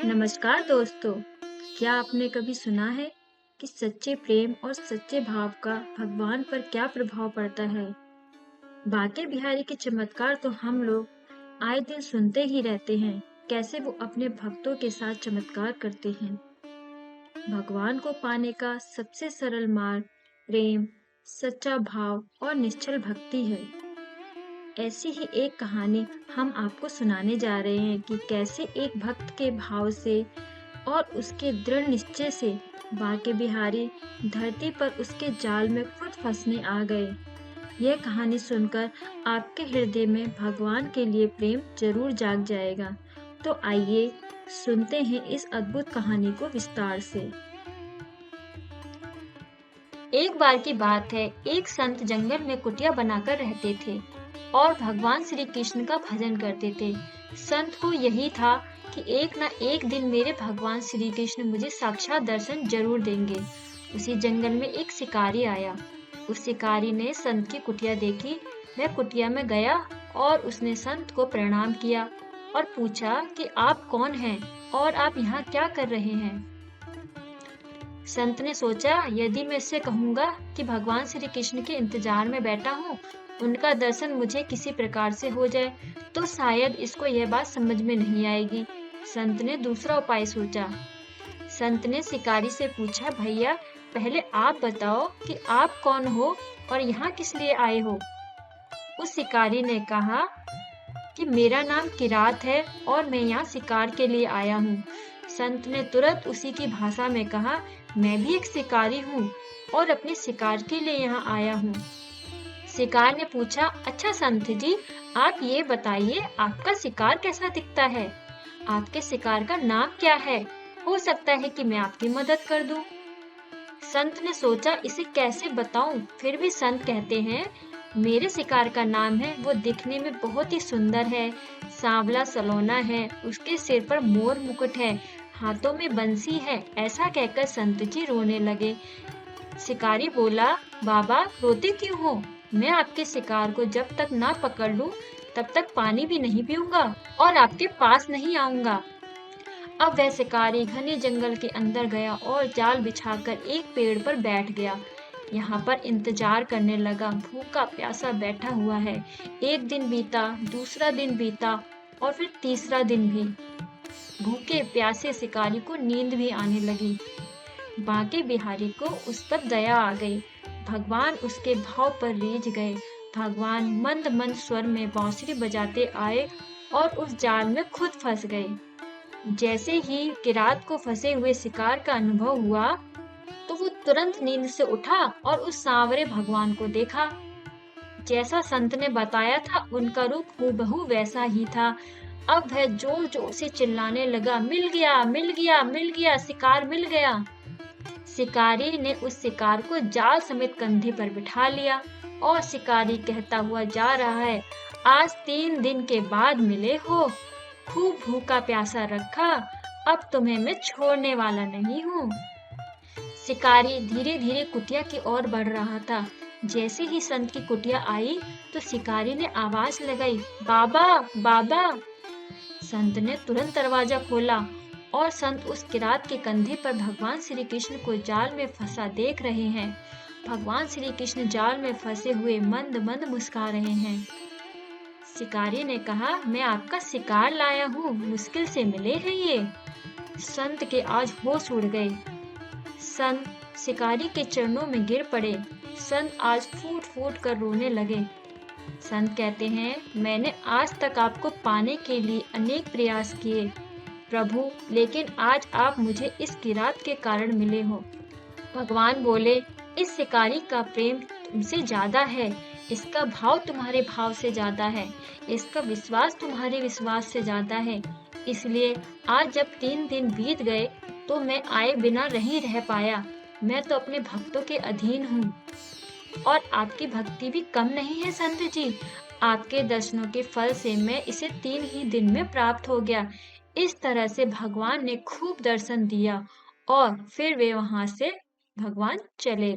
नमस्कार दोस्तों। क्या आपने कभी सुना है कि सच्चे प्रेम और सच्चे भाव का भगवान पर क्या प्रभाव पड़ता है? बांके बिहारी के चमत्कार तो हम लोग आए दिन सुनते ही रहते हैं। कैसे वो अपने भक्तों के साथ चमत्कार करते हैं। भगवान को पाने का सबसे सरल मार्ग प्रेम, सच्चा भाव और निश्चल भक्ति है। ऐसी ही एक कहानी हम आपको सुनाने जा रहे हैं कि कैसे एक भक्त के भाव से और उसके दृढ़ निश्चय से बांके बिहारी धरती पर उसके जाल में खुद फंसने आ गए। यह कहानी सुनकर आपके हृदय में भगवान के लिए प्रेम जरूर जाग जाएगा। तो आइए सुनते हैं इस अद्भुत कहानी को विस्तार से। एक बार की बात है, एक संत जंगल में कुटिया बनाकर रहते थे और भगवान श्री कृष्ण का भजन करते थे। संत को यही था कि एक ना एक दिन मेरे भगवान श्री कृष्ण मुझे साक्षात दर्शन जरूर देंगे। उसी जंगल में एक शिकारी आया। उस शिकारी ने संत की कुटिया देखी। वह कुटिया में गया और उसने संत को प्रणाम किया और पूछा कि आप कौन हैं और आप यहाँ क्या कर रहे हैं। संत ने सोचा, यदि मैं इससे कहूंगा कि भगवान श्री कृष्ण के इंतजार में बैठा हूँ, उनका दर्शन मुझे किसी प्रकार से हो जाए, तो शायद इसको यह बात समझ में नहीं आएगी। संत ने दूसरा उपाय सोचा। संत ने शिकारी से पूछा, भैया पहले आप बताओ कि आप कौन हो और यहाँ किस लिए आए हो। उस शिकारी ने कहा कि मेरा नाम किरात है और मैं यहाँ शिकार के लिए आया हूँ। संत ने तुरंत उसी की भाषा में कहा, मैं भी एक शिकारी हूँ और अपने शिकार के लिए यहाँ आया हूँ। शिकार ने पूछा, अच्छा संत जी, आप ये बताइए आपका शिकार कैसा दिखता है? आपके शिकार का नाम क्या है? हो सकता है कि मैं आपकी मदद कर दूं। संत ने सोचा, इसे कैसे बताऊं? फिर भी संत कहते हैं, मेरे शिकार का नाम है, वो दिखने में बहुत ही सुंदर है, सांवला सलोना है, उसके सिर पर मोर मुकुट है, हाथों में बंसी है। ऐसा कहकर संत जी रोने लगे। शिकारी बोला, बाबा रोते क्यों हो? मैं आपके शिकार को जब तक ना पकड़ लूं, तब तक पानी भी नहीं पीऊंगा और आपके पास नहीं आऊंगा। अब वह शिकारी घने जंगल के अंदर गया और जाल बिछाकर एक पेड़ पर बैठ गया। यहाँ पर इंतजार करने लगा। भूखा प्यासा बैठा हुआ है। एक दिन बीता, दूसरा दिन बीता और फिर तीसरा दिन भी। भूखे प्यासे शिकारी को नींद भी आने लगी। बांके बिहारी को उस पर दया आ गई। भगवान उसके भाव पर रीझ गए। भगवान मंद मंद स्वर में बांसुरी बजाते आए और उस जाल में खुद फंस गए। जैसे ही किरात को फंसे हुए शिकार का अनुभव हुआ, तो वो तुरंत नींद से उठा और उस सांवरे भगवान को देखा। जैसा संत ने बताया था, उनका रूप हूबहू वैसा ही था। अब वह जोर जोर से चिल्लाने लगा, मिल गया, मिल गया, मिल गया, शिकार मिल गया। शिकारी ने उस शिकार को जाल समेत कंधे पर बिठा लिया और शिकारी कहता हुआ जा रहा है, आज 3 दिन के बाद मिले हो, खूब भूखा प्यासा रखा, अब तुम्हें मैं छोड़ने वाला नहीं हूँ। शिकारी धीरे धीरे कुटिया की ओर बढ़ रहा था। जैसे ही संत की कुटिया आई, तो शिकारी ने आवाज लगाई, बाबा, बाबा। संत ने तुरंत दरवाजा खोला और संत उस किरात के कंधे पर भगवान श्री कृष्ण को जाल में फंसा देख रहे हैं। भगवान श्री कृष्ण जाल में फंसे हुए मंद मंद मुस्कुरा रहे हैं। शिकारी ने कहा, मैं आपका शिकार लाया हूँ, मुश्किल से मिले हैं ये। संत के आज होश उड़ गए। संत शिकारी के चरणों में गिर पड़े। संत आज फूट फूट कर रोने लगे। संत कहते हैं, मैंने आज तक आपको पाने के लिए अनेक प्रयास किए प्रभु, लेकिन आज आप मुझे इस किरात के कारण मिले हो। भगवान बोले, इस शिकारी का प्रेम तुमसे ज्यादा है, इसका भाव तुम्हारे भाव से ज्यादा है, इसका विश्वास तुम्हारे विश्वास से ज्यादा है। इसलिए आज जब 3 दिन बीत गए, तो मैं आए बिना नहीं रह पाया। मैं तो अपने भक्तों के अधीन हूँ और आपकी भक्ति भी कम नहीं है संत जी। आपके दर्शनों के फल से मैं इसे 3 ही दिन में प्राप्त हो गया। इस तरह से भगवान ने खूब दर्शन दिया और फिर वे वहां से भगवान चले।